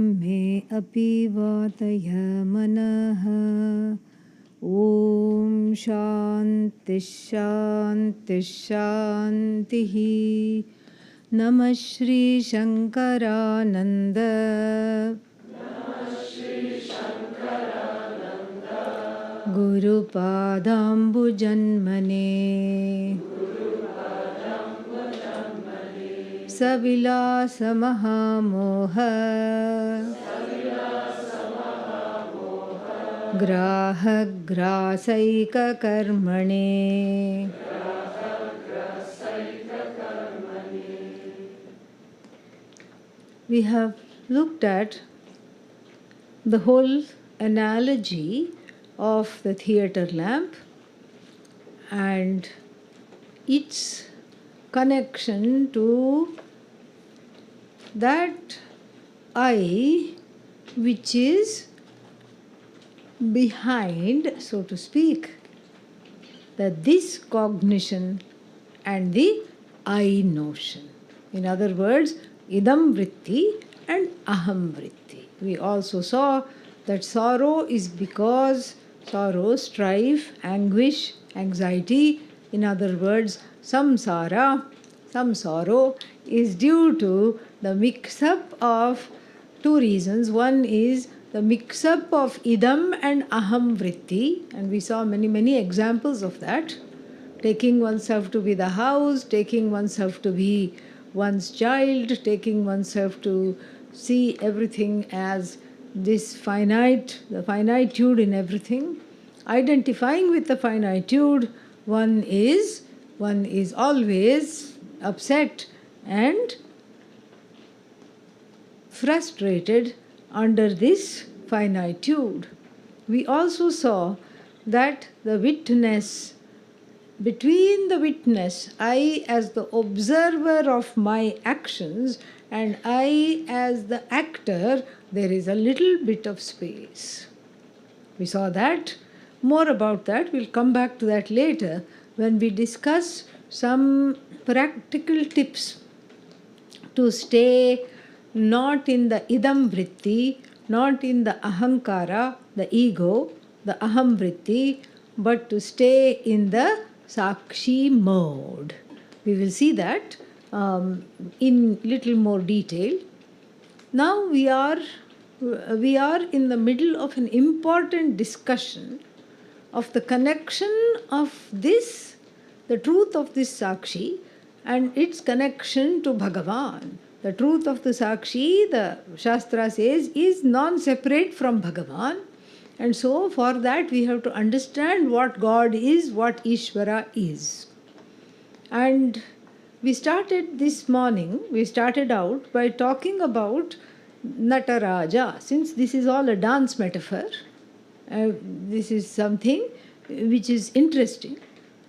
मे अपि वातय मनः। ॐ शान्ति शान्ति शान्तिः। नमः Shri शङ्करानन्द गुरुपादाम्बुजन्मने सविलासमहामोह ग्राहग्रासैककर्मणे। We have looked at the whole analogy of the theatre lamp and its connection to that eye which is behind, so to speak, this cognition and the I notion. In other words, idam vritti and aham vritti. We also saw that sorrow is because sorrow, strife, anguish, anxiety, in other words, samsara, some sorrow is due to the mix-up of two reasons. One is the mix-up of idam and aham vritti, and we saw many examples of that. Taking oneself to be the house, taking oneself to be one's child, taking oneself to see everything as this finite, the finitude in everything. Identifying with the finitude, one is always upset and frustrated under this finitude. We also saw that the witness, between the witness, I as the observer of my actions and I as the actor, there is a little bit of space. We saw that. More about that, we'll come back to that later when we discuss some practical tips to stay not in the idam vritti, not in the ahankara, the ego, the aham vritti, but to stay in the sakshi mode. We will see that in little more detail. Now we are in the middle of an important discussion of the connection of this, the truth of this Sakshi and its connection to Bhagavan. The truth of the Sakshi, the Shastra says, is non-separate from Bhagavan. And so for that we have to understand what God is, what Ishvara is. And we started this morning, we started out by talking about Nataraja. Since this is all a dance metaphor, this is something which is interesting.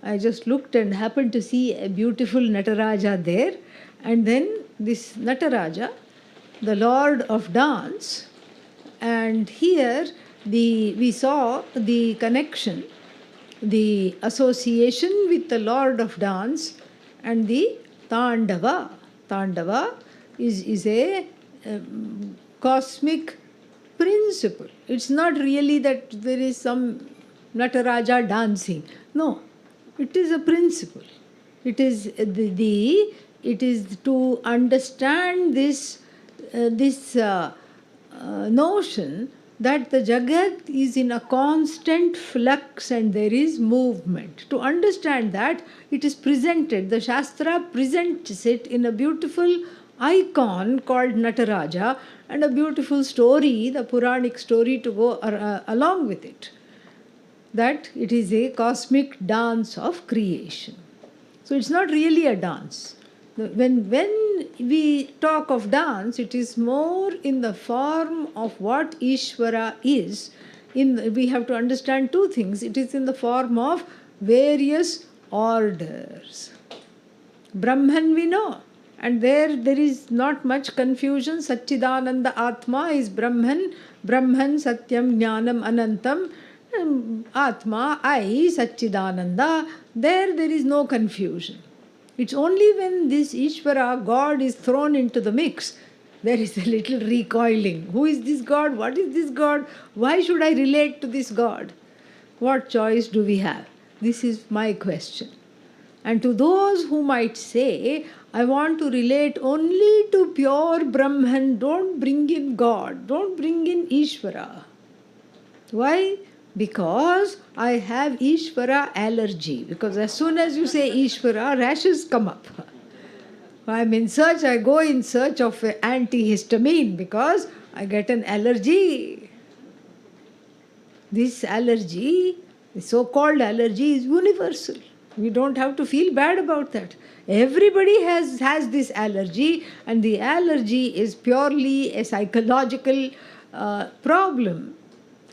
I just looked and happened to see a beautiful Nataraja there, and then this Nataraja, the Lord of Dance, and here we saw the connection, the association with the Lord of Dance and the Tandava. Tandava is a cosmic principle. It's not really that there is some Nataraja dancing. No, it is a principle. It is it is to understand this notion that the Jagat is in a constant flux and there is movement. To understand that, it is presented, the Shastra presents it in a beautiful icon called Nataraja and a beautiful story, the Puranic story to go along with it. That it is a cosmic dance of creation. So it's not really a dance. When we talk of dance, it is more in the form of what Ishvara is. We have to understand two things. It is in the form of various orders. Brahman we know, and there is not much confusion. Satchidananda Atma is Brahman, Brahman Satyam Jnanam Anantam, Atma, I, Satchidananda. There is no confusion. It's only when this Ishvara, God, is thrown into the mix there is a little recoiling. Who is this God? What is this God? Why should I relate to this God? What choice do we have? This is my question. And to those who might say, I want to relate only to pure Brahman, don't bring in God, don't bring in Ishvara. Why? Because I have Ishvara allergy. Because as soon as you say Ishvara, rashes come up. I go in search of antihistamine because I get an allergy. This allergy, the so-called allergy, is universal. We don't have to feel bad about that. Everybody has this allergy, and the allergy is purely a psychological problem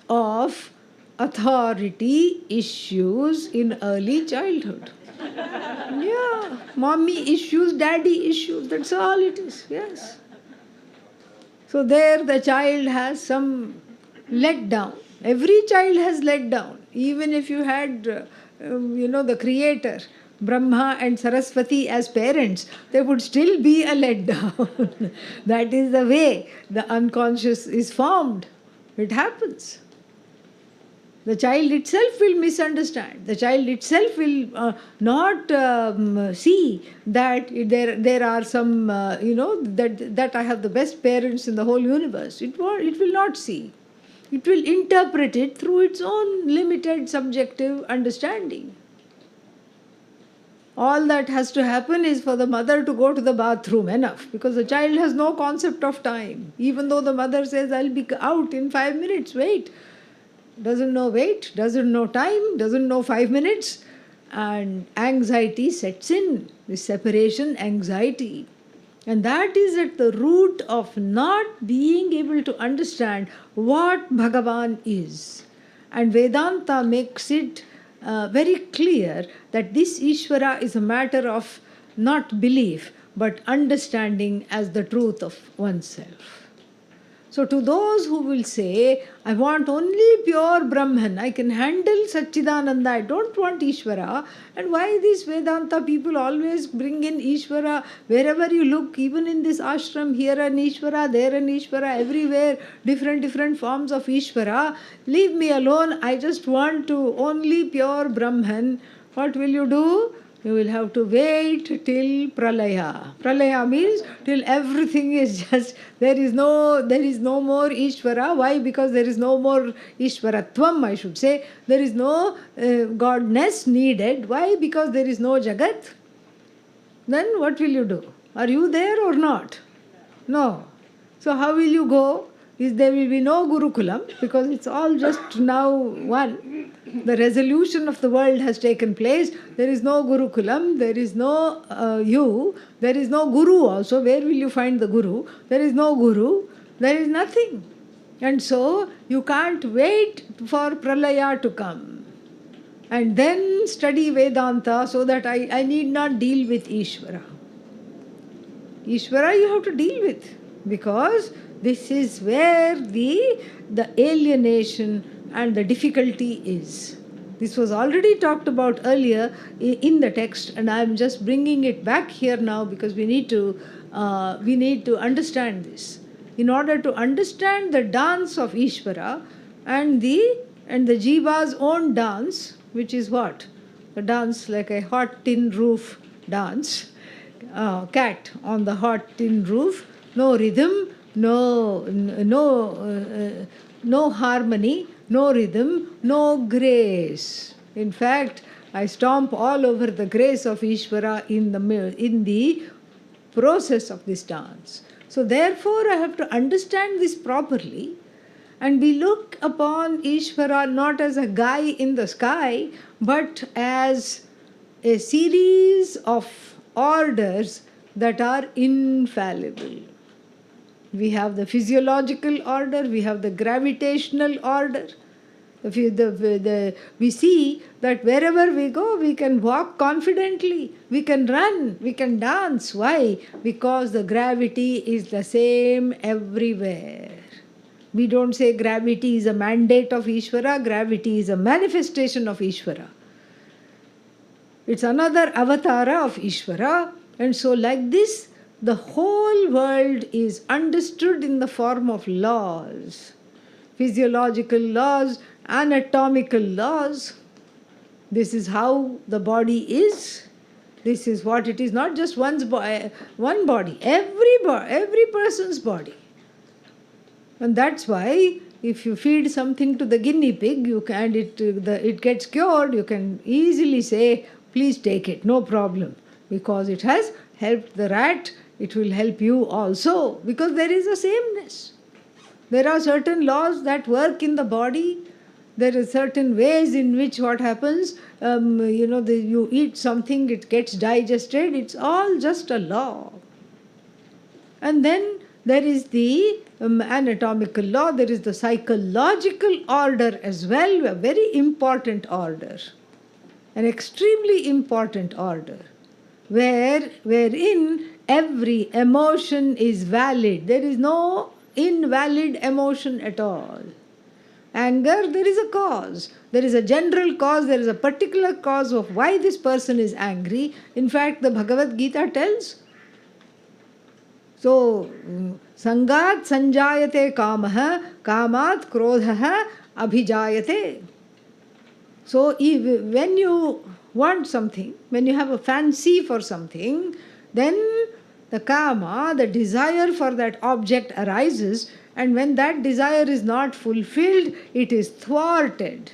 of authority issues in early childhood. Yeah, mommy issues, daddy issues, that's all it is, yes. So there the child has some letdown. Every child has letdown. Even if you had, the creator, Brahma and Saraswati as parents, there would still be a letdown. That is the way the unconscious is formed. It happens. The child itself will misunderstand. The child itself will not see that there are some, that I have the best parents in the whole universe. It will not see. It will interpret it through its own limited subjective understanding. All that has to happen is for the mother to go to the bathroom, enough, because the child has no concept of time. Even though the mother says, I'll be out in 5 minutes, wait. Doesn't know wait, doesn't know time, doesn't know 5 minutes, and anxiety sets in, this separation anxiety. And that is at the root of not being able to understand what Bhagavan is. And Vedanta makes it very clear that this Ishvara is a matter of not belief, but understanding as the truth of oneself. So to those who will say, I want only pure Brahman, I can handle Satchidananda, I don't want Ishvara. And why these Vedanta people always bring in Ishvara? Wherever you look, even in this ashram, here an Ishvara, there an Ishvara, everywhere, different forms of Ishvara. Leave me alone, I just want to only pure Brahman. What will you do? You will have to wait till Pralaya. Pralaya means till everything is just, there is no more Ishvara. Why? Because there is no more Ishvaratvam, I should say. There is no godness needed. Why? Because there is no Jagat. Then what will you do? Are you there or not? No. So how will you go? There will be no Gurukulam, because it's all just now one. The resolution of the world has taken place. There is no Gurukulam, there is no you, there is no Guru also. Where will you find the Guru? There is no Guru, there is nothing. And so you can't wait for Pralaya to come and then study Vedanta so that I need not deal with Ishvara. Ishvara you have to deal with, because this is where the alienation and the difficulty is. This was already talked about earlier in the text, and I am just bringing it back here now because we need to understand this. In order to understand the dance of Ishvara and the Jiva's own dance, which is what? A dance like a hot tin roof dance. Cat on the hot tin roof, no rhythm, no harmony, no rhythm, no grace. In fact, I stomp all over the grace of Ishvara in the process of this dance. So therefore, I have to understand this properly, and we look upon Ishvara not as a guy in the sky, but as a series of orders that are infallible. We have the physiological order, we have the gravitational order. We see that wherever we go, we can walk confidently, we can run, we can dance. Why? Because the gravity is the same everywhere. We don't say gravity is a mandate of Ishvara, gravity is a manifestation of Ishvara. It's another avatara of Ishvara. And so like this, the whole world is understood in the form of laws, physiological laws, anatomical laws. This is how the body is. This is what it is, not just one body, every person's body. And that's why if you feed something to the guinea pig, it gets cured, you can easily say, please take it, no problem. Because it has helped the rat, it will help you also. Because there is a sameness. There are certain laws that work in the body. There are certain ways in which what happens, you eat something, it gets digested. It's all just a law. And then there is the anatomical law, there is the psychological order as well, a very important order, an extremely important order, wherein every emotion is valid. There is no invalid emotion at all. Anger, there is a cause. There is a general cause, there is a particular cause of why this person is angry. In fact, the Bhagavad Gita tells, so, sangat sanjayate kamaha, kamat krodhaha abhijayate. So, when you want something, when you have a fancy for something, then the kama, the desire for that object arises, and when that desire is not fulfilled, it is thwarted.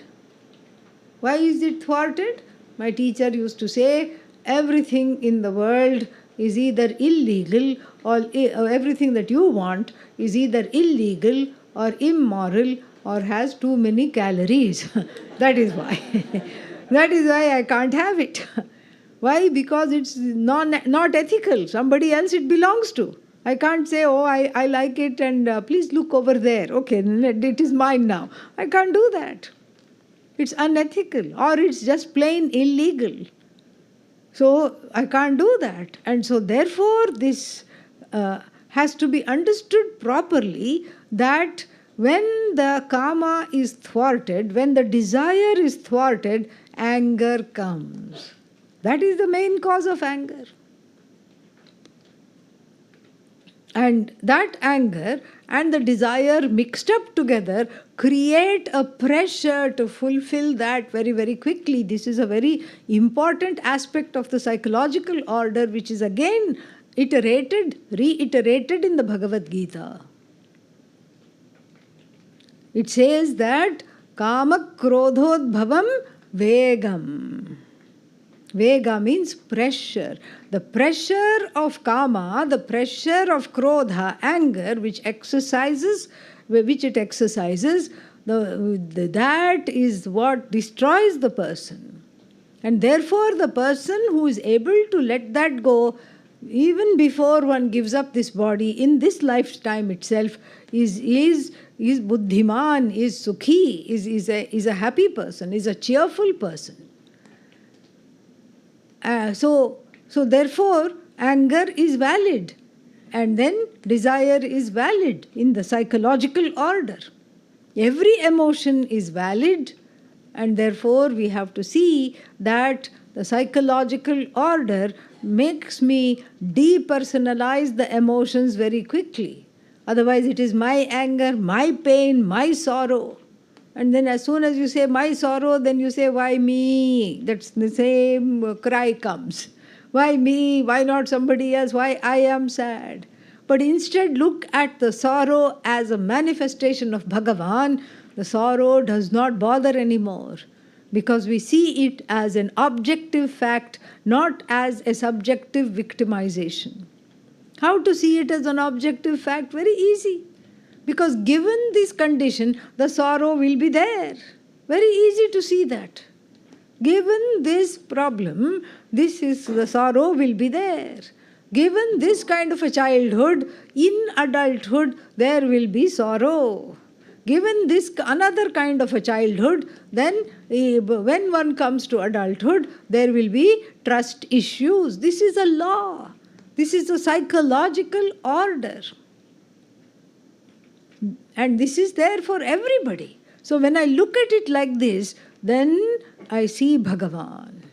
Why is it thwarted? My teacher used to say, everything in the world is either illegal or everything that you want is either illegal or immoral or has too many calories. That is why. That is why I can't have it. Why? Because it's not ethical. Somebody else it belongs to. I can't say, oh, I like it and please look over there. Okay, it is mine now. I can't do that. It's unethical or it's just plain illegal. So I can't do that. And so therefore this has to be understood properly, that when the kama is thwarted, when the desire is thwarted, anger comes. That is the main cause of anger. And that anger and the desire mixed up together create a pressure to fulfill that very, very quickly. This is a very important aspect of the psychological order, which is again reiterated in the Bhagavad Gita. It says that kama krodhodbhavam vegam. Vega means pressure. The pressure of kama, the pressure of krodha, anger, which it exercises, that is what destroys the person. And therefore the person who is able to let that go, even before one gives up this body, in this lifetime itself, is buddhiman, is sukhi, is a happy person, is a cheerful person. So therefore, anger is valid, and then desire is valid in the psychological order. Every emotion is valid, and therefore we have to see that the psychological order makes me depersonalize the emotions very quickly. Otherwise, it is my anger, my pain, my sorrow. And then as soon as you say my sorrow, then you say, why me? That's the same cry comes. Why me? Why not somebody else? Why I am sad? But instead look at the sorrow as a manifestation of Bhagavan. The sorrow does not bother anymore, because we see it as an objective fact, not as a subjective victimization. How to see it as an objective fact? Very easy. Because given this condition, the sorrow will be there. Very easy to see that. Given this problem, the sorrow will be there. Given this kind of a childhood, in adulthood, there will be sorrow. Given this another kind of a childhood, then when one comes to adulthood, there will be trust issues. This is a law. This is a psychological order. And this is there for everybody. So when I look at it like this, then I see Bhagavan.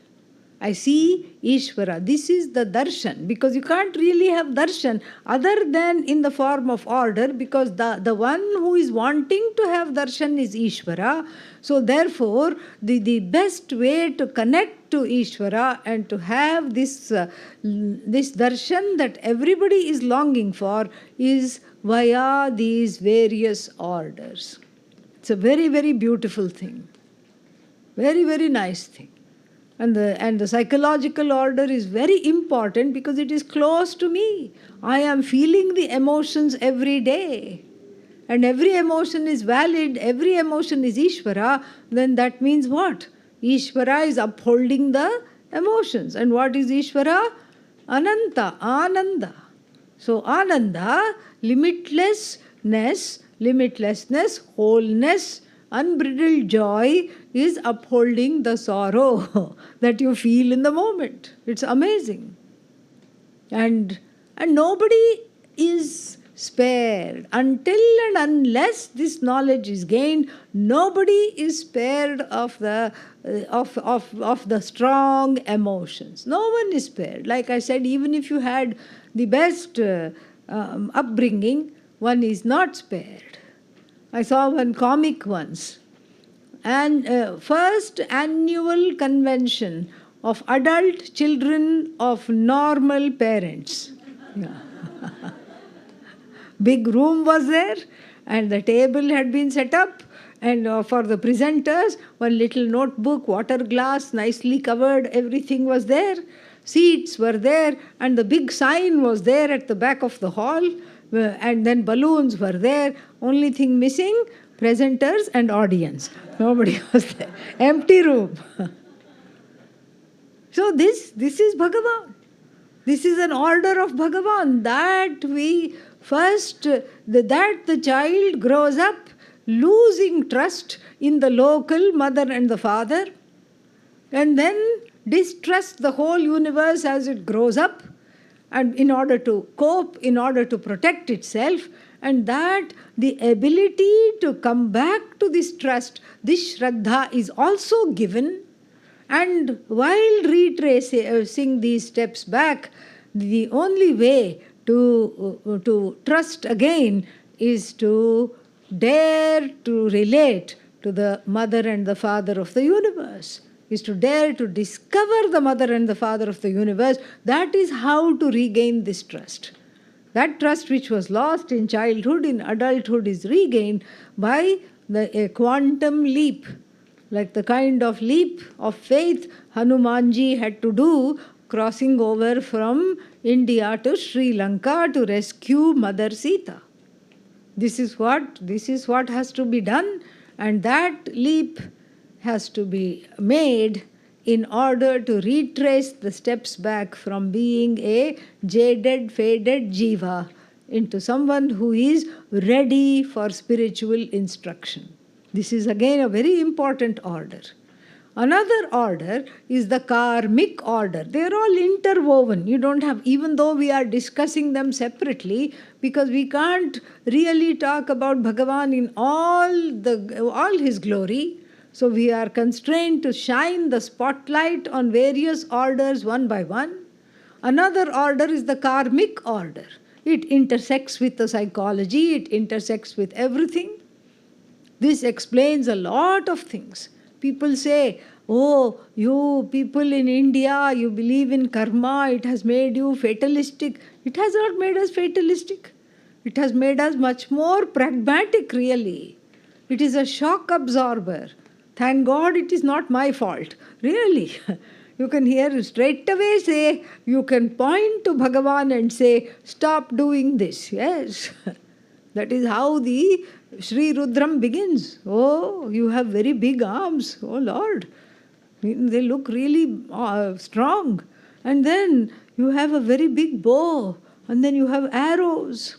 I see Ishvara. This is the darshan, because you can't really have darshan other than in the form of order, because the one who is wanting to have darshan is Ishvara. So therefore, the best way to connect to Ishvara and to have this darshan that everybody is longing for is via these various orders. It's a very, very beautiful thing. Very, very nice thing. And the psychological order is very important because it is close to me. I am feeling the emotions every day. And every emotion is valid, every emotion is Ishvara, then that means what? Ishvara is upholding the emotions. And what is Ishvara? Ananta, Ananda. So Ananda, limitlessness, wholeness, unbridled joy is upholding the sorrow that you feel in the moment. It's amazing. And nobody is spared. Until and unless this knowledge is gained, nobody is spared of the strong emotions. No one is spared. Like I said, even if you had the best upbringing, one is not spared. I saw one comic once. And first annual convention of adult children of normal parents. Yeah. Big room was there, and the table had been set up, and for the presenters, one little notebook, water glass, nicely covered, everything was there. Seats were there, and the big sign was there at the back of the hall, and then balloons were there. Only thing missing, presenters and audience. Nobody was there. Empty room. So this is Bhagavan. This is an order of Bhagavan, that we first, that the child grows up losing trust in the local mother and the father, and then distrust the whole universe as it grows up, and in order to cope, in order to protect itself, and that the ability to come back to this trust, this Shraddha is also given. And while retracing these steps back, the only way to trust again is to dare to relate to the mother and the father of the universe, is to dare to discover the mother and the father of the universe. That is how to regain this trust. That trust which was lost in childhood, in adulthood, is regained by a quantum leap, like the kind of leap of faith Hanumanji had to do crossing over from India to Sri Lanka to rescue Mother Sita. This is what has to be done, and that leap has to be made in order to retrace the steps back from being a jaded, faded jiva into someone who is ready for spiritual instruction. This is again a very important order. Another order is the karmic order. They are all interwoven. You don't have, even though we are discussing them separately, because we can't really talk about Bhagavan in all his glory. So we are constrained to shine the spotlight on various orders one by one. Another order is the karmic order. It intersects with the psychology, it intersects with everything. This explains a lot of things. People say, oh, you people in India, you believe in karma, it has made you fatalistic. It has not made us fatalistic. It has made us much more pragmatic, really. It is a shock absorber. Thank God it is not my fault. Really. You can hear straight away say, you can point to Bhagavan and say, stop doing this. Yes. That is how the Sri Rudram begins. Oh, you have very big arms. Oh Lord. They look really strong. And then you have a very big bow. And then you have arrows.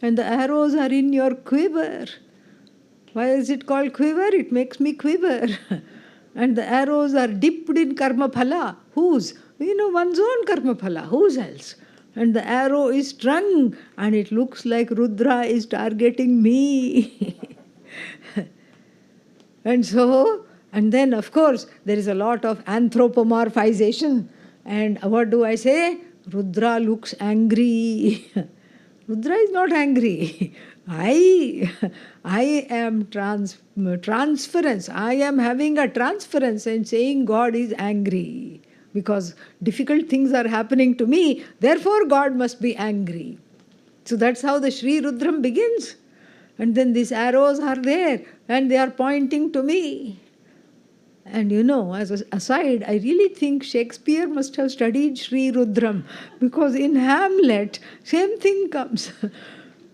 And the arrows are in your quiver. Why is it called quiver? It makes me quiver. And the arrows are dipped in karma phala. Whose? One's own karma phala. Whose else? And the arrow is strung, and it looks like Rudra is targeting me. And so, And then, of course, there is a lot of anthropomorphization. And what do I say? Rudra looks angry. Rudra is not angry. I am transference. I am having a transference and saying God is angry because difficult things are happening to me. Therefore, God must be angry. So that's how the Sri Rudram begins. And then these arrows are there and they are pointing to me. And as an aside, I really think Shakespeare must have studied Sri Rudram because in Hamlet, same thing comes.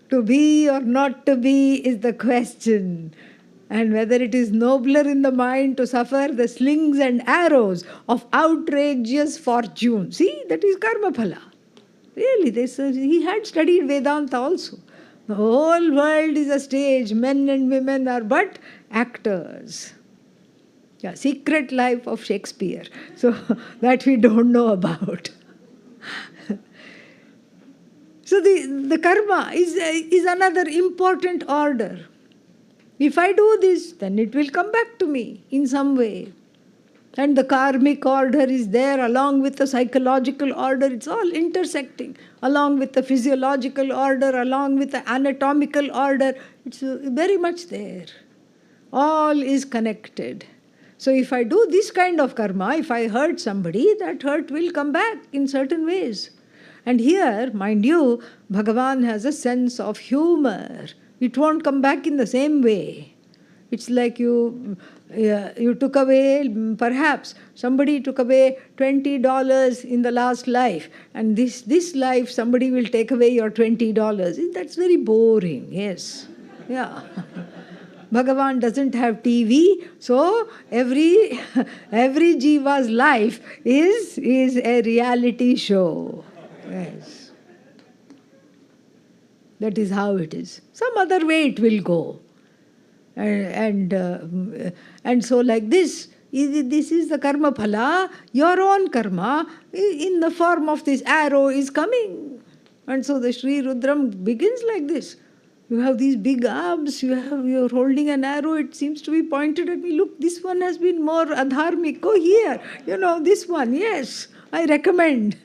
To be or not to be is the question. And whether it is nobler in the mind to suffer the slings and arrows of outrageous fortune. See, that is karma phala. Really, he had studied Vedanta also. The whole world is a stage. Men and women are but actors. Yeah, secret life of Shakespeare. So that we don't know about. So the karma is another important order. If I do this, then it will come back to me in some way. And the karmic order is there along with the psychological order. It's all intersecting. Along with the physiological order, along with the anatomical order. It's very much there. All is connected. So if I do this kind of karma, if I hurt somebody, that hurt will come back in certain ways. And here, mind you, Bhagavan has a sense of humor. It won't come back in the same way. It's like you took away, perhaps somebody took away $20 in the last life, and this life somebody will take away your $20. That's very boring, yes. Yeah. Bhagavan doesn't have TV, so every jiva's life is a reality show. Yes. That is how it is. Some other way it will go. And so like this is the karma phala. Your own karma in the form of this arrow is coming. And so the Sri Rudram begins like this. You have these big arms, you're holding an arrow, it seems to be pointed at me. Look, this one has been more adharmic. Go here. This one, yes, I recommend.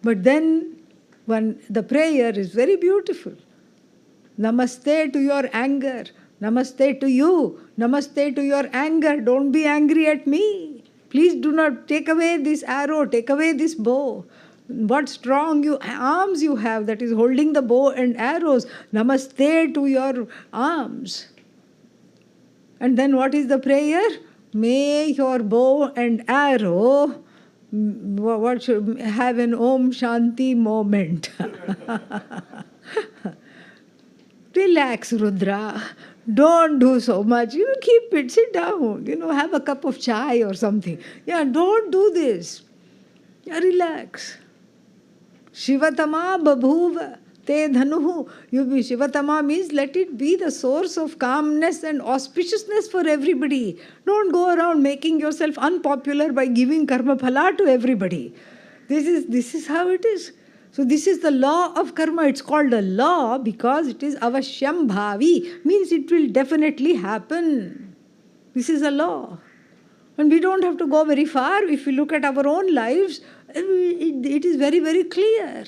But then the prayer is very beautiful. Namaste to your anger. Namaste to you. Namaste to your anger. Don't be angry at me. Please do not take away this arrow, take away this bow. What strong arms you have that is holding the bow and arrows. Namaste to your arms. And then what is the prayer? May your bow and arrow should have an Om Shanti moment. Relax, Rudra. Don't do so much. Keep it. Sit down. Have a cup of chai or something. Yeah, don't do this. Yeah, relax. Shivatama babhuva te dhanuhu. Shivatama means let it be the source of calmness and auspiciousness for everybody. Don't go around making yourself unpopular by giving karma phala to everybody. This is how it is. So this is the law of karma. It's called a law because it is avashyam bhavi, means it will definitely happen. This is a law. And we don't have to go very far. If we look at our own lives, it is very, very clear.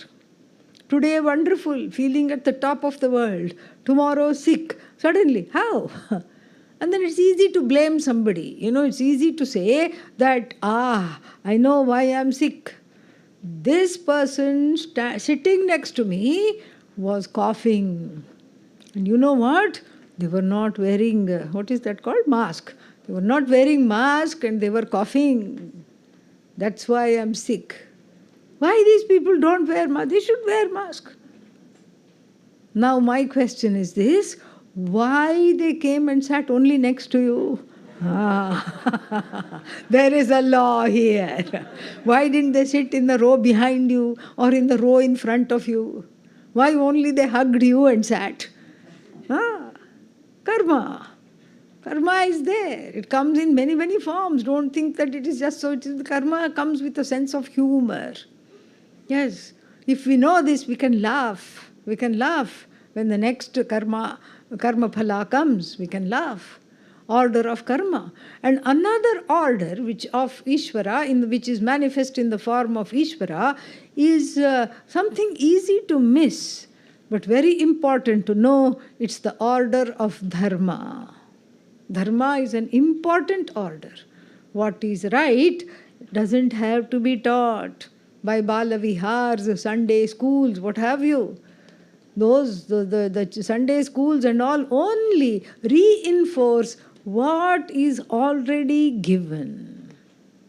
Today, wonderful, feeling at the top of the world. Tomorrow, sick. Suddenly, how? And then it's easy to blame somebody. It's easy to say that, I know why I'm sick. This person sitting next to me was coughing. And you know what? They were not wearing, what is that called? Mask. They were not wearing mask and they were coughing. That's why I'm sick. Why these people don't wear mask? They should wear mask. Now my question is this. Why they came and sat only next to you? There is a law here. Why didn't they sit in the row behind you or in the row in front of you? Why only they hugged you and sat? Karma. Karma is there. It comes in many, many forms. Don't think that it is just so. Karma comes with a sense of humor. Yes. If we know this, we can laugh. We can laugh when the next karma karma phala comes, we can laugh. Order of karma. And another order which of Ishvara, which is manifest in the form of Ishvara, is something easy to miss, but very important to know. It's the order of dharma. Dharma is an important order. What is right doesn't have to be taught by Bala Vihars, Sunday schools, what have you. The Sunday schools and all only reinforce what is already given.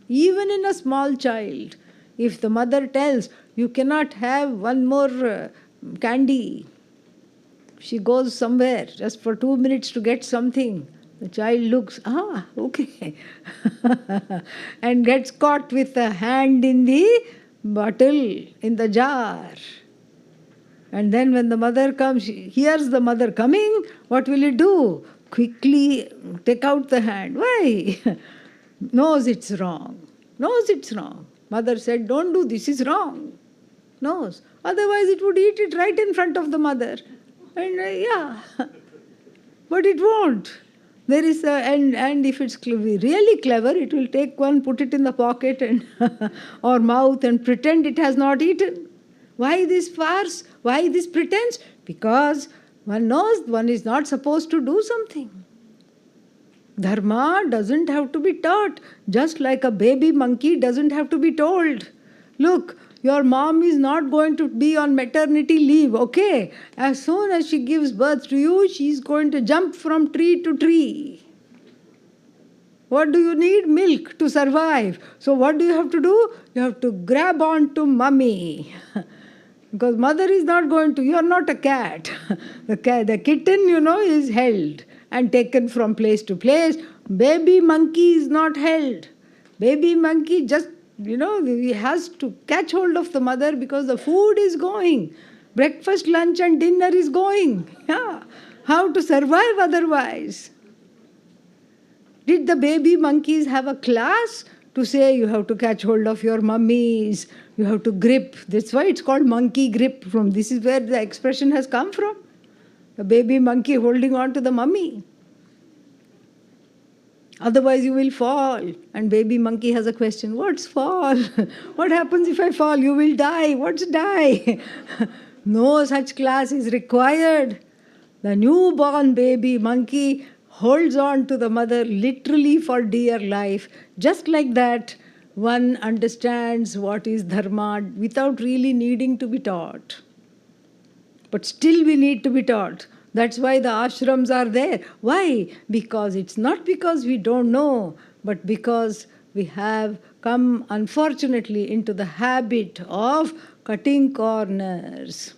Even in a small child, if the mother tells, you cannot have one more candy, she goes somewhere just for 2 minutes to get something. The child looks, okay, and gets caught with a hand in the bottle, in the jar. And then when the mother comes, she hears the mother coming, what will it do? Quickly take out the hand. Why? Knows it's wrong. Knows it's wrong. Mother said, don't do this, is wrong. Knows. Otherwise it would eat it right in front of the mother. And but it won't. There is and if it's really clever, it will take one, put it in the pocket and or mouth and pretend it has not eaten. Why this farce? Why this pretense? Because one knows one is not supposed to do something. Dharma doesn't have to be taught, just like a baby monkey doesn't have to be told. Look, your mom is not going to be on maternity leave, okay? As soon as she gives birth to you, she is going to jump from tree to tree. What do you need? Milk to survive. So what do you have to do? You have to grab on to mummy. Because mother is not going to, you are not a cat. The kitten, is held and taken from place to place. Baby monkey is not held. Baby monkey just, he has to catch hold of the mother because the food is going. Breakfast, lunch and dinner is going. Yeah. How to survive otherwise? Did the baby monkeys have a class to say you have to catch hold of your mummies, you have to grip? That's why it's called monkey grip. This is where the expression has come from. The baby monkey holding on to the mummy. Otherwise you will fall. And baby monkey has a question, what's fall? What happens if I fall? You will die. What's die? No such class is required. The newborn baby monkey holds on to the mother literally for dear life. Just like that, one understands what is dharma without really needing to be taught. But still we need to be taught. That's why the ashrams are there. Why? Because it's not because we don't know, but because we have come, unfortunately, into the habit of cutting corners,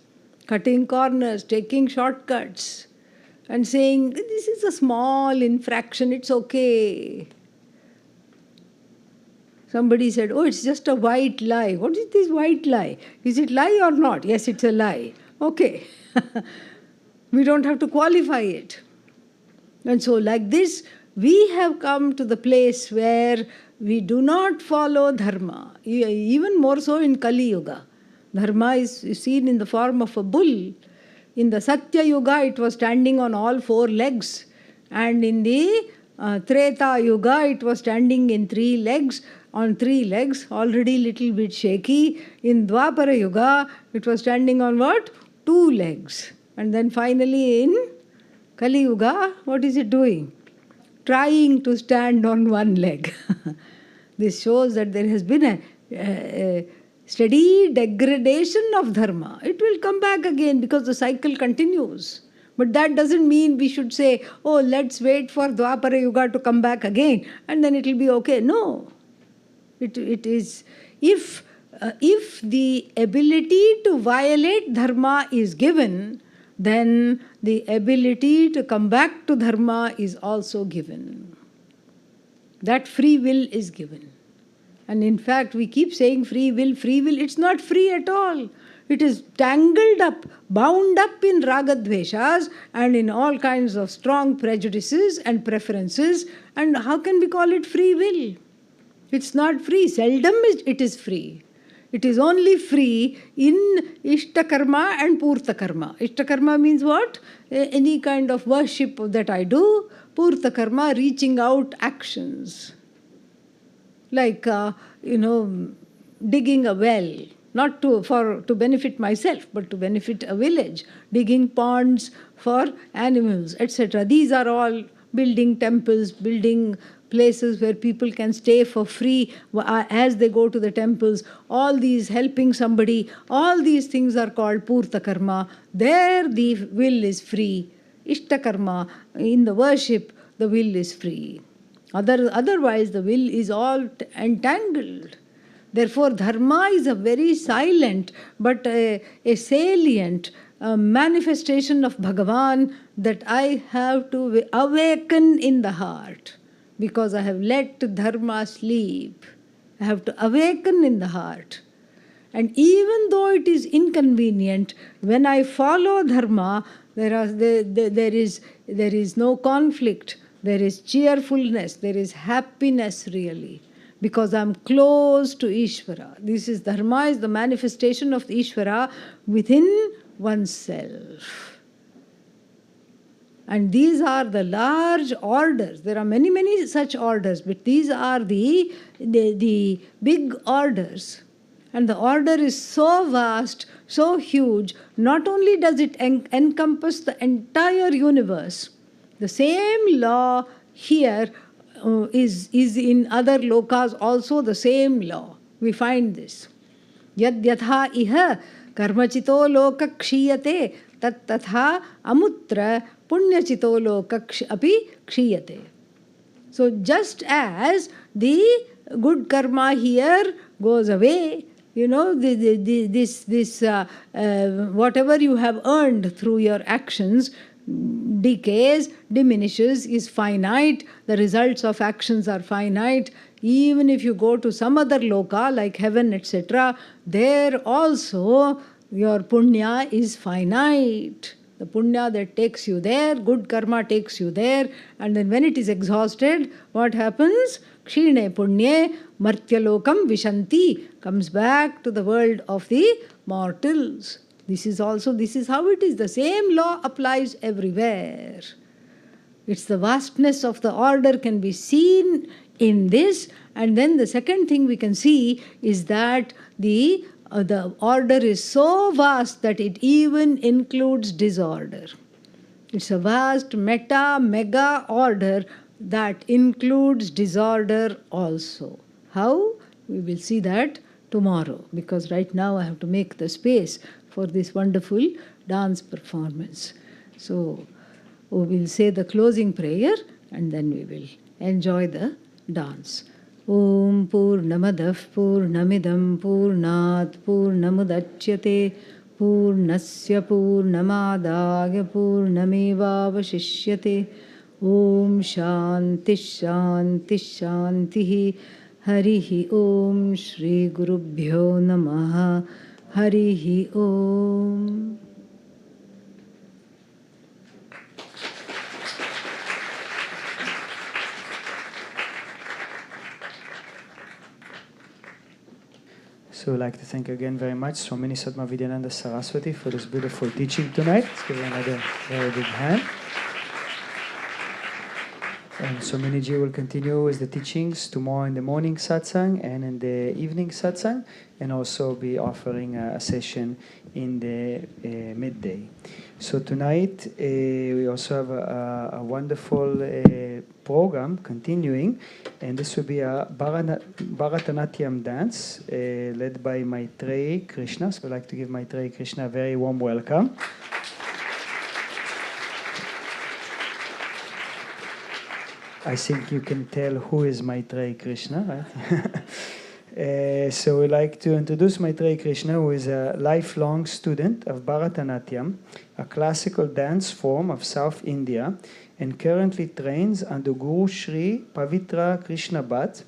taking shortcuts, and saying, this is a small infraction, it's okay. Somebody said, it's just a white lie. What is this white lie? Is it lie or not? Yes, it's a lie. Okay. We don't have to qualify it. And so like this, we have come to the place where we do not follow dharma. Even more so in Kali Yuga. Dharma is seen in the form of a bull. In the Satya Yuga, it was standing on all 4 legs. And in the Treta Yuga, it was standing in 3 legs, on 3 legs, already little bit shaky. In Dwapara Yuga, it was standing on what? 2 legs. And then finally in Kali Yuga, what is it doing? Trying to stand on 1 leg. This shows that there has been a steady degradation of dharma. It will come back again because the cycle continues. But that doesn't mean we should say, let's wait for Dwapara Yuga to come back again and then it will be okay. No. It is, if the ability to violate dharma is given, then the ability to come back to dharma is also given. That free will is given. And in fact, we keep saying free will. It's not free at all. It is tangled up, bound up in ragadveshas and in all kinds of strong prejudices and preferences. And how can we call it free will? It's not free. Seldom it is free. It is only free in Ishtakarma and Purtakarma. Ishtakarma means what? Any kind of worship that I do. Purtakarma, reaching out actions. Like, digging a well, not to benefit myself, but to benefit a village, digging ponds for animals, etc. These are all building temples, building places where people can stay for free as they go to the temples. All these helping somebody, all these things are called Purta Karma. There the will is free. Ishta Karma, in the worship, the will is free. Otherwise, the will is all entangled. Therefore, dharma is a very silent but a salient manifestation of Bhagavan that I have to awaken in the heart, because I have let dharma sleep. I have to awaken in the heart. And even though it is inconvenient, when I follow dharma, there is no conflict, there is cheerfulness, there is happiness really, because I'm close to Ishvara. This is dharma, is the manifestation of the Ishvara within oneself. And these are the large orders. There are many, many such orders, but these are the big orders. And the order is so vast, so huge, not only does it encompass the entire universe, the same law here is in other lokas also the same law. We find this. Yad yatha iha karmachito loka kshiyate tat tatha amutra punyachito loka api kshiyate. So just as the good karma here goes away, this whatever you have earned through your actions decays, diminishes, is finite. The results of actions are finite. Even if you go to some other loka like heaven, etc., there also your punya is finite. The punya that takes you there, good karma takes you there, and then when it is exhausted, what happens? Kshine punye martyalokam vishanti, comes back to the world of the mortals. This is how it is. The same law applies everywhere. It's the vastness of the order can be seen in this. And then the second thing we can see is that the order is so vast that it even includes disorder. It's a vast mega order that includes disorder also. How? We will see that tomorrow, because right now I have to make the space for this wonderful dance performance. So we will say the closing prayer and then we will enjoy the dance. Om Purnamadah Purnamidam Purnat Purnamudachyate Purnasya Purnamadaya Purnamevavashishyate. Om Shanti Shanti Shanti. Harihi Om Shri Gurubhyo Namaha. Harihi Om. So I'd like to thank again very much Swamini Sadma Vidyananda Saraswati for this beautiful teaching tonight. Let's give her another very big hand. And Swamini Ji will continue with the teachings tomorrow in the morning satsang and in the evening satsang, and also be offering a session in the midday. So tonight we also have a wonderful program continuing, and this will be a Bharatanatyam dance led by Maitreyi Krishna. So I'd like to give Maitreyi Krishna a very warm welcome. I think you can tell who is Maitreyi Krishna, right? So we'd like to introduce Maitreyi Krishna, who is a lifelong student of Bharatanatyam, a classical dance form of South India, and currently trains under Guru Sri Pavitra Krishna Bhatt.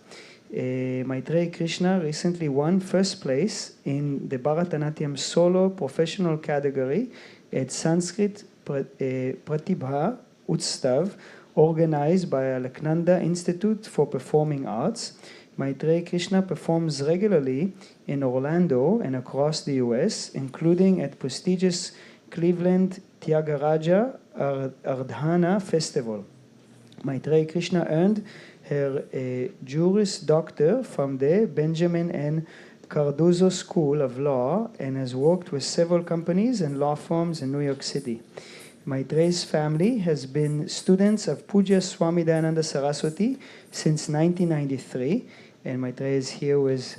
Maitreyi Krishna recently won first place in the Bharatanatyam solo professional category at Sanskrit Pratibha Utsav, organized by Alaknanda Institute for Performing Arts. Maitreya Krishna performs regularly in Orlando and across the US, including at prestigious Cleveland Tyagaraja Ardhana Festival. Maitreya Krishna earned her Juris Doctor from the Benjamin N. Cardozo School of Law and has worked with several companies and law firms in New York City. Maitreya's family has been students of Puja Swami Dayananda Saraswati since 1993, and Maitreya is here with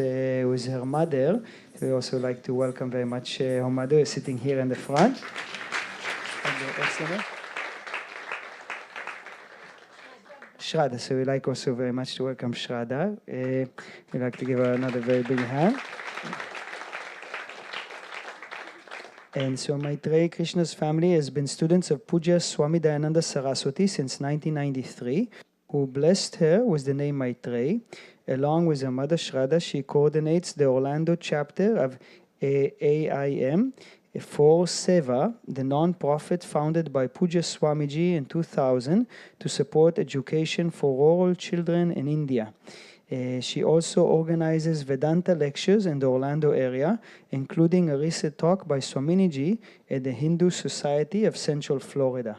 her mother. We also like to welcome very much her mother is sitting here in the front. What's the name? Shraddha. So we like also very much to welcome Shraddha. We'd like to give her another very big hand. And so Maitreya Krishna's family has been students of Puja Swami Dayananda Saraswati since 1993, who blessed her with the name Maitreya. Along with her mother Shraddha, she coordinates the Orlando chapter of AIM for Seva, the non-profit founded by Puja Swamiji in 2000 to support education for rural children in India. She also organizes Vedanta lectures in the Orlando area, including a recent talk by Swaminiji at the Hindu Society of Central Florida.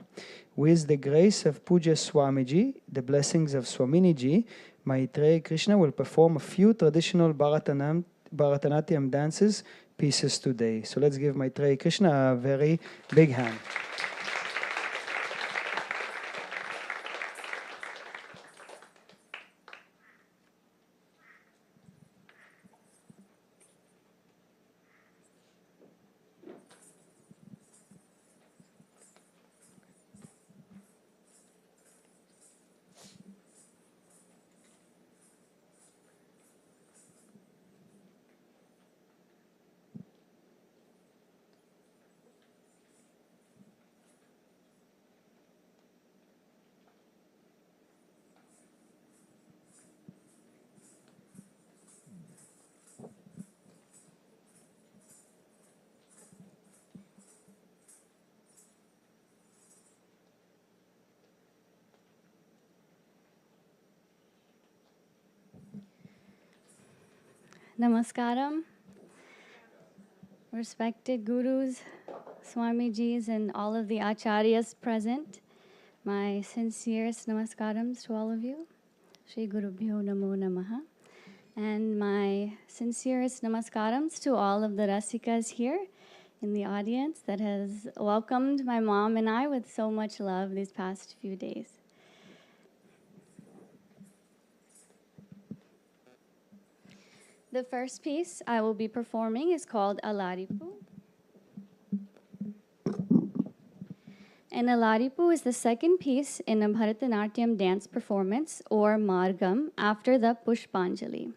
With the grace of Puja Swamiji, the blessings of Swaminiji, Maitreya Krishna will perform a few traditional Bharatanatyam dances pieces today. So let's give Maitreya Krishna a very big hand. Namaskaram, respected gurus, Swamijis, and all of the acharyas present. My sincerest namaskarams to all of you. Shri Guru Bhyo Namo Namaha. And my sincerest namaskarams to all of the Rasikas here in the audience that has welcomed my mom and I with so much love these past few days. The first piece I will be performing is called Alaripu. And Alaripu is the second piece in a Bharatanatyam dance performance, or Margam, after the Pushpanjali.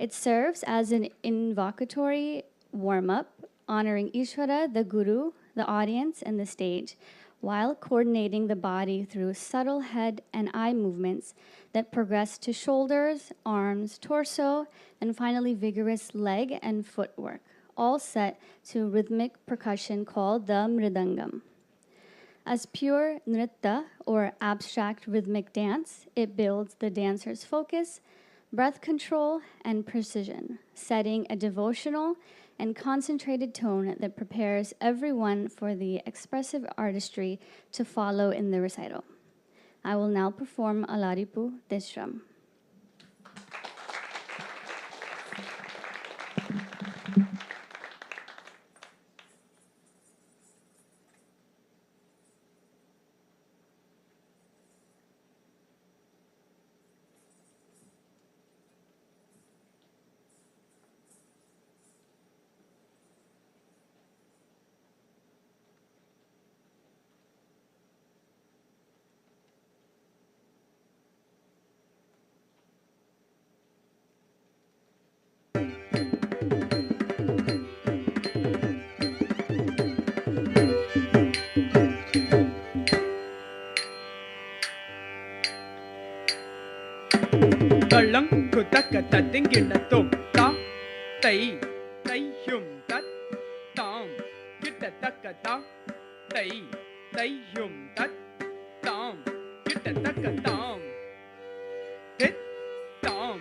It serves as an invocatory warm-up, honoring Ishvara, the Guru, the audience, and the stage, while coordinating the body through subtle head and eye movements that progress to shoulders, arms, torso, and finally vigorous leg and footwork, all set to rhythmic percussion called the Mridangam. As pure nritta, or abstract rhythmic dance, it builds the dancer's focus, breath control, and precision, setting a devotional and concentrated tone that prepares everyone for the expressive artistry to follow in the recital. I will now perform Alaripu Deshram. Talang kutaka tatingina tom ta tai tai hyum tat tam kita taka ta tai tai hyum tat tam kita taka tam hit tam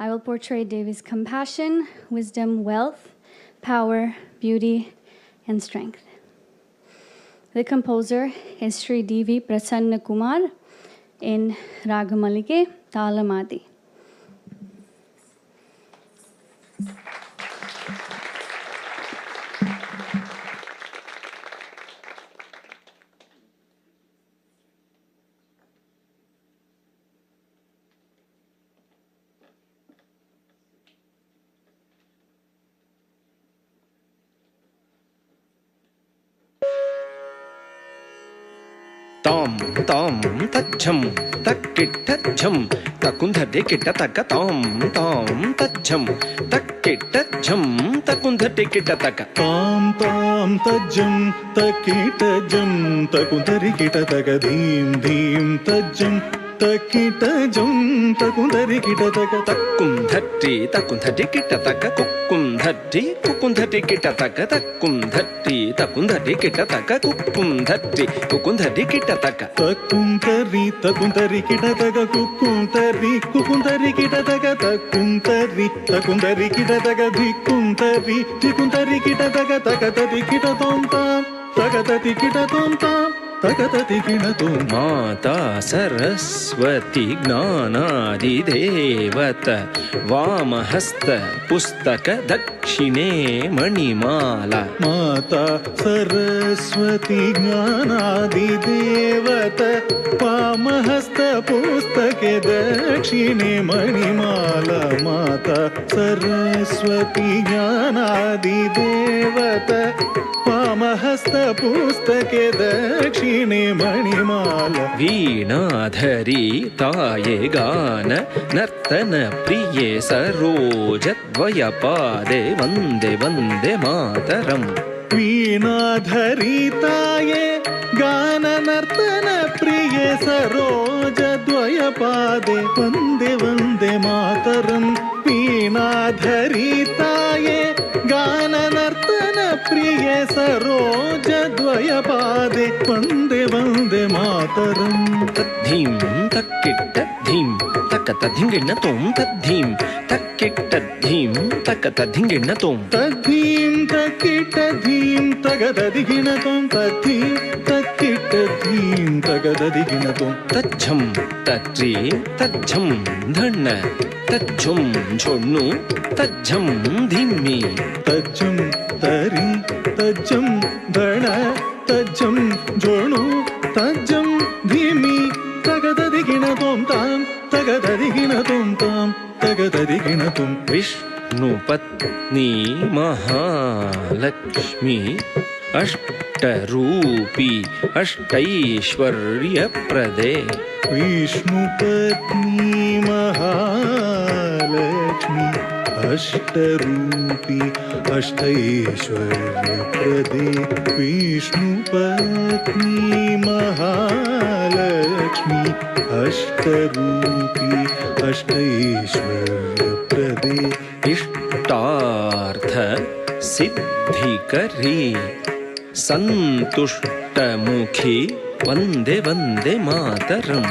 I will portray Devi's compassion, wisdom, wealth, power, beauty, and strength. The composer is Sri D.V. Prasanna Kumar in Ragamalike, Talamadi. ताम ताम तज्झम तक्किट झम तकुंधरे kit तक ताम ताम तज्झम तक्किट झम तकुंधरे kit तक ताम ताम तज्जम तकीटजम तकुंतरि किटतक धीम धीम तज्जम तकीटजम तकुंतरि किटतक तकुंधरे तकुंधरे किट तक कुकुंधरे कुकुंधरे किट तक तकुंधरे तकुंधरे किट तक कुकुंधरे कुकुंधरे किट तक तकुंतरि किटतक कुकुंतरि कुकुंतरि किटतक तकुंतरि किटतक धिकुंतरि धिकुंतरि किटतक तकतति किटतों ताम तकतति किटतों ताम तकतति किटतों माता सरस्वती ज्ञानादि देवत वामहस्त पुस्तक दक्षिणे मणिमाला माता सरस्वती ज्ञानादि देवत वामहस्त पुस्तके दक्षिणे मणिमाला माता सरस्वती ज्ञानादि देवत वामहस्त पुस्तके दक्षिणे मणिमाला वीणाधरी ताये गान नर्तन प्रिये सरोजद्वयपादे वन्दे वन्दे मातरम् वीणाधरिताये गान नर्तन प्रिये सरोजद्वयपादे वन्दे वन्दे मातरम् वीणाधरिताये गान नर्तन प्रिये सरोजद्वयपादे वन्दे वन्दे मातरम् तद्धीं तक्किट्ट धीं तकत धिंगिण तों तद्धीं तक्किट्ट धीं तकत धिंगिण तों तद्धीं तक्किट धीं तगद दिगिणतों तद्धीं तक्किट धीं तगद दिगिणतों तज्झं तज्जी तज्झं धण्ण तज्झुं झोण्णु तज्झं धीम्मि तज्जं तरी तज्जं धण तज्जं जोणु तज्जं धीमि तगददिगिणतों तां तगददिगिणतों तां तगददिगिणतों विष्णुपत्नी महालक्ष्मी अष्टरूपी अष्टैश्वर्यप्रदे विष्णुपत्नी महालक्ष्मी अष्टरूपी अष्टैश्वर्यप्रदे विष्णुपत्नी महालक्ष्मी अष्टरूपी अष्टैश्वर्यप्रदे इष्टार्थ सिद्धिकरी सन्तुष्टमुखी वन्दे वन्दे मातरम्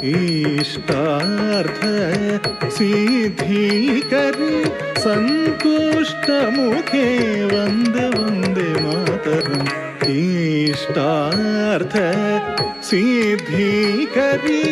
इष्टार्थ सिद्धिकरी सन्तुष्टमुखे वन्दे वन्दे मातरम् इष्टार्थ सिद्धिकरी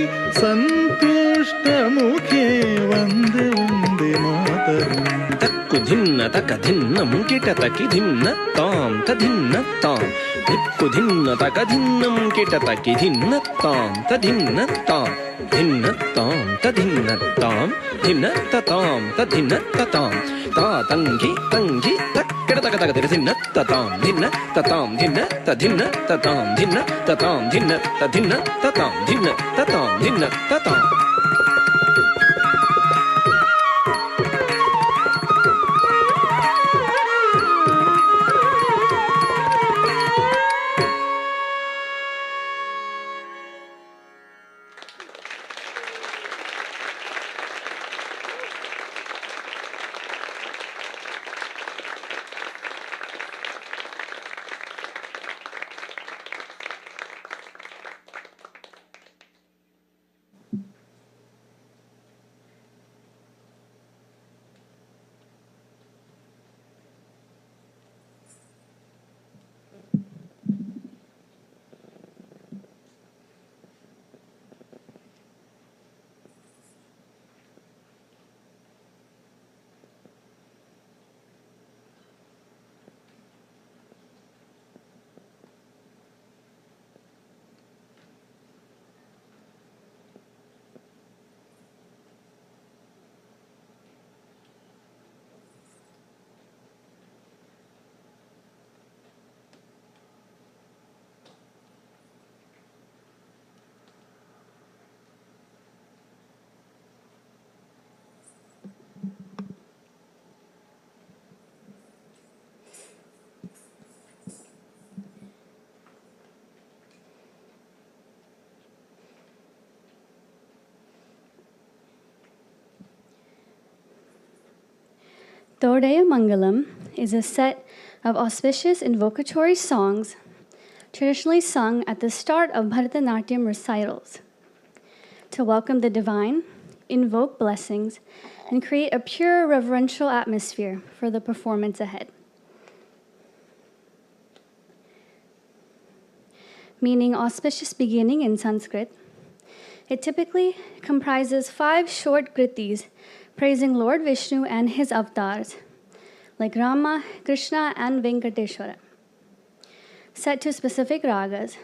सन्तुष्टमुखे वन्दे वन्दे मातरम् तक्कुधिन्न तकधिन्नं किटतकिधिन्न तां तधिन्न तां धिक्कुधिन्न तकधिन्नं किटतकिधिन्न तां तधिन्न तां धिन्न तां तधिन्न तां धिन्न ततां तधिन्न ततां तातङ्घि तङ्घि तक्किटतकतकधिन्न ततां धिन्न ततां धिन्न तधिन्न ततां धिन्न ततां धिन्न तधिन्न ततां धिन्न ततां धिन्न ततां Todaya Mangalam is a set of auspicious invocatory songs traditionally sung at the start of Bharatanatyam recitals to welcome the divine, invoke blessings, and create a pure reverential atmosphere for the performance ahead. Meaning auspicious beginning in Sanskrit, it typically comprises 5 short kritis praising Lord Vishnu and his avatars, like Rama, Krishna, and Venkateshwara, set to specific ragas,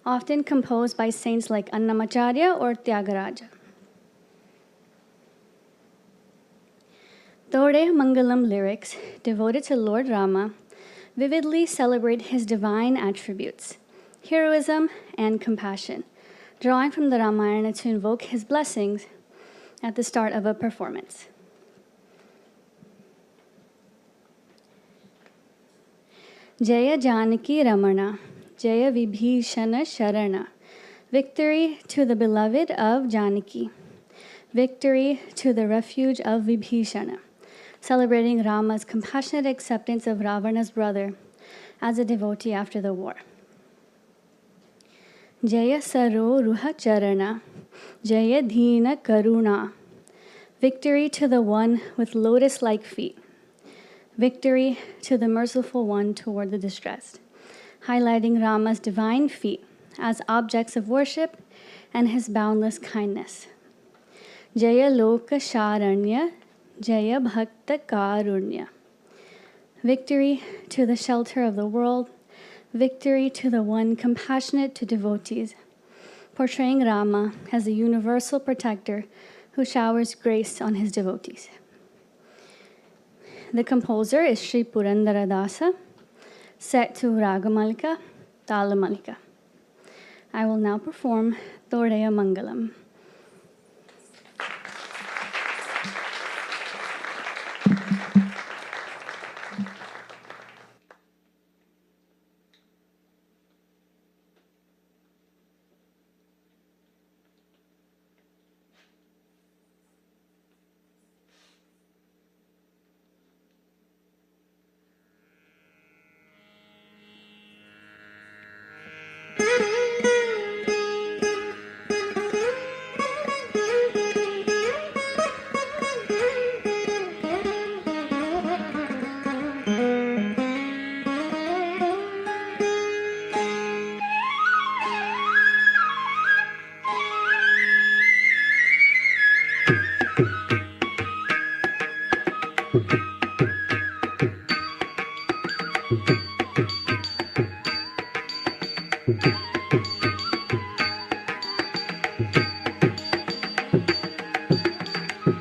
often composed by saints like Annamacharya or Tyagaraja. Tode Mangalam lyrics devoted to Lord Rama vividly celebrate his divine attributes, heroism, and compassion, drawing from the Ramayana to invoke his blessings at the start of a performance. Jaya Janaki Ramana, Jaya Vibhishana Sharana, victory to the beloved of Janaki, victory to the refuge of Vibhishana, celebrating Rama's compassionate acceptance of Ravana's brother as a devotee after the war. Jaya Saro Ruha Charana, Jaya Dheena Karuna, victory to the one with lotus-like feet, victory to the merciful one toward the distressed, highlighting Rama's divine feet as objects of worship and his boundless kindness. Jaya Loka Sharanya, Jaya Bhakta Karunya, victory to the shelter of the world, victory to the one compassionate to devotees, portraying Rama as a universal protector who showers grace on his devotees. The composer is Sri Purandaradasa, set to Ragamalika, Talamalika. I will now perform Todaya Mangalam.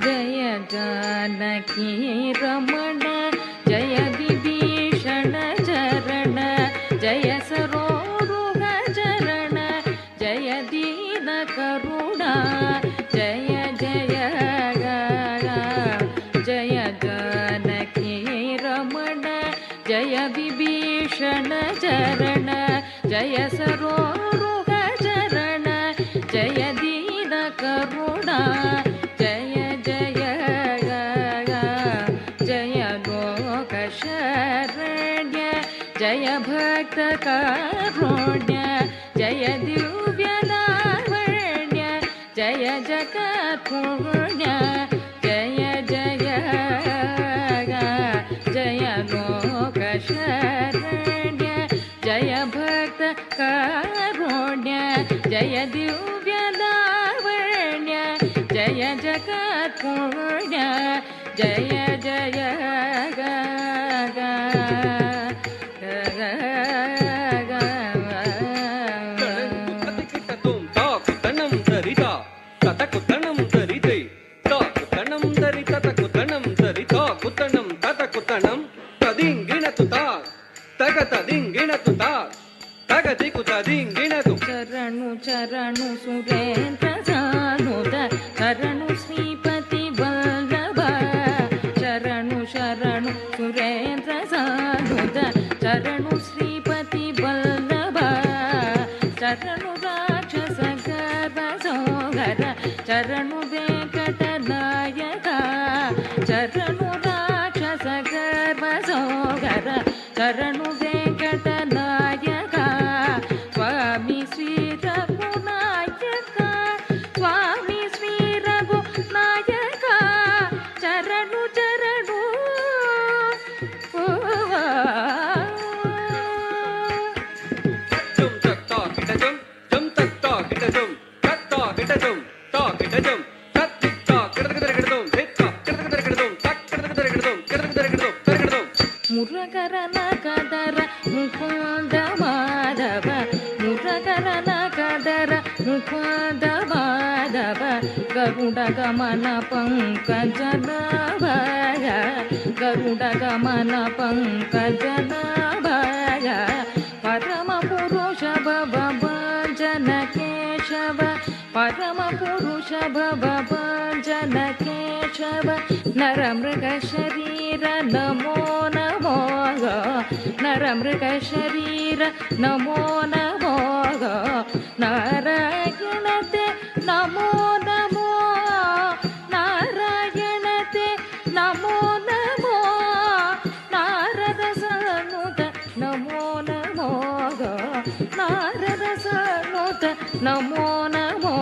Jaya Janaki Ramana, Jaya Vibhishana Charana, Jaya Saroruha Charana, Jaya Dina Karuna, Jaya Jaya Jaya Janaki Ramana, Jaya Vibhishana Charana, Jaya Saroruha Charana, Jaya Dina Karuna, Jaya Sharanya, Jaya Bhakta Karunya, Jaya Divya Lavanya, Jaya Jagat Punya, Jaya Jaya Loka Sharanya, Jaya Bhakta Karunya, Jaya Divya Lavanya, Jaya Jagat Punya, Jaya Charanu Charanu Surendra Sanuda, Charanu Sripati Vallabha, Charanu Charanu Surendra Sanuda, Charanu Sripati Vallabha, Charanu Rakshasa Garva Sogara, Charanu Venkata Nayaka, Charanu ಚರಣು ಚರಣು Jum tak ta kita jum tak ta kita jum tak ta kita jum ta kita jum tak tik ta kita kita jum tik ta kita jum tak kita jum kita jum ಮುರಕರನ ಕದರ Mukunda Madhava ಮುರಕರನ ಕದರ Mukunda Madhava Garuda ಗಮನ ಪಂಕಜನಾಭಯ ಗರುಡ ಗಮನ ಪಂಕಜನಾಭಯ ಪರಮ ಪುರುಷ ಭವ ಭಜನ ಕೇಶವ ಪರಮ ಪುರುಷ ಭವ ಭಜನ ಕೇಶವ ನರ ಮೃಗ ಶರೀರ ನಮೋ ನಮೋ ನರ ಮೃಗ ಶರೀರ ನಮೋ ನಮೋ ನಾರಾಯಣತೆ ನಮೋ ನಮೋ ನಾರಾಯಣತೆ ನಮೋ ನಮೋ ನಾರದ ಸನುತ ನಮೋ ನಮೋ ನಾರದ ಸನುತ ನಮೋ ನಮೋ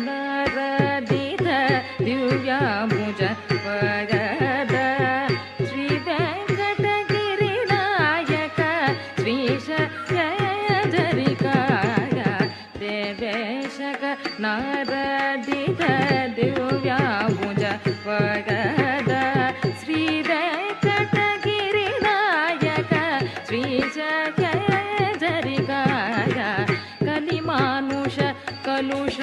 ದೇವೇಶಕನರದಿತ ದಿವ್ಯಾಭುಜ ಪಗದ ಶ್ರೀ ವೆಂಕಟಗಿರಿ ನಾಯಕ ಶ್ರೀಶ ಜರಿಕಾಯ ದೇವೇಶಕ ನಾರದಿತ ದಿವ್ಯಾಭುಜ ಪಗದ ಶ್ರೀ ವೆಂಕಟಗಿರಿ ನಾಯಕ ಶ್ರೀಶ ಜರಿಕಾಯ ಕಲಿಮಾನುಷ ಕಲುಷ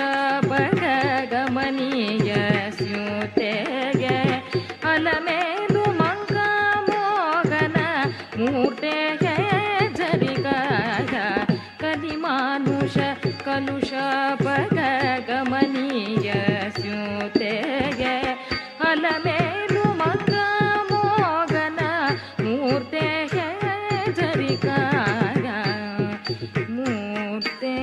ಬಗ ಗಮನೀಯ ಸ್ಯೂತೆಗೆ ಅಲಮೇಲು ಮಂಗ ಮೋಗನ ಮೂರ್ತೆಗೆ ಜರಿಗಾಯ ಕಲಿಮಾನುಷ ಕಲುಷ ಬಗ ಗಮನೀಯ ಸ್ಯೂತೆಗೆ ಅಲಮೇಲು ಮಂಗ ಮೋಗನ ಮೂರ್ತೆಗೆ ಜರಿಗಾಯ ಮೂರ್ತೆ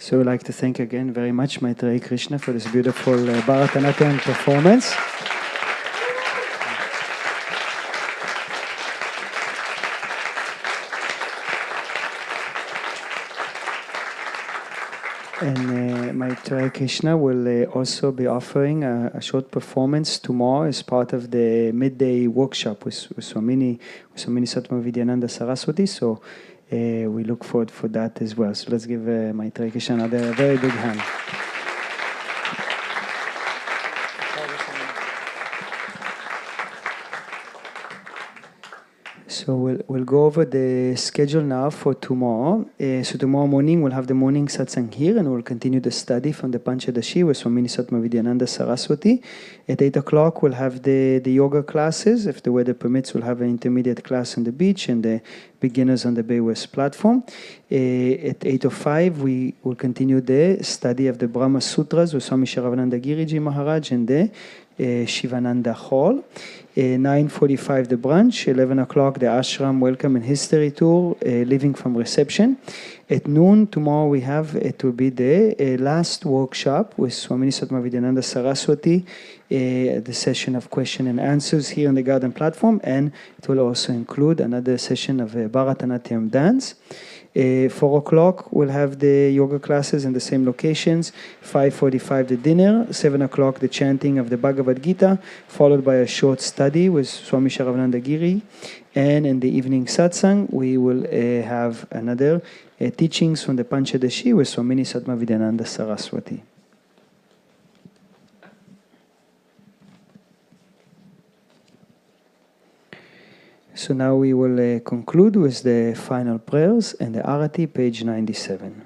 So I'd like to thank again very much Maitreyi Krishna for this beautiful Bharatanatyam performance. And Maitreyi Krishna will also be offering a short performance tomorrow as part of the midday workshop with Swamini Satma Vidyananda Saraswati. So we look forward for that as well. So let's give Maitreyi Krishna another very big hand. So we'll go over the schedule now for tomorrow. So tomorrow morning we'll have the morning satsang here, and we'll continue the study from the Panchadashi with Swamini Satma Vidyananda Saraswati. At 8 o'clock we'll have the yoga classes. If the weather permits, we'll have an intermediate class on the beach and the beginners on the Bay West platform. At 8:05 we will continue the study of the Brahma Sutras with Swami Sharavananda Giriji Maharaj and the Shivananda Hall. 9:45 the brunch, 11 o'clock the ashram welcome and history tour, leaving from reception. At noon tomorrow we have, it will be the last workshop with Swamini Satma Vidyananda Saraswati, the session of question and answers here on the garden platform, and it will also include another session of Bharatanatyam dance. 4 o'clock we'll have the yoga classes in the same locations. 5:45 the dinner. 7 o'clock the chanting of the Bhagavad Gita, followed by a short study with Swami Sharavananda Giri. And in the evening satsang we will have another teachings from the Panchadashi with Swamini Satma Vidyananda Saraswati. So now we will conclude with the final prayers and the Arati, page 97.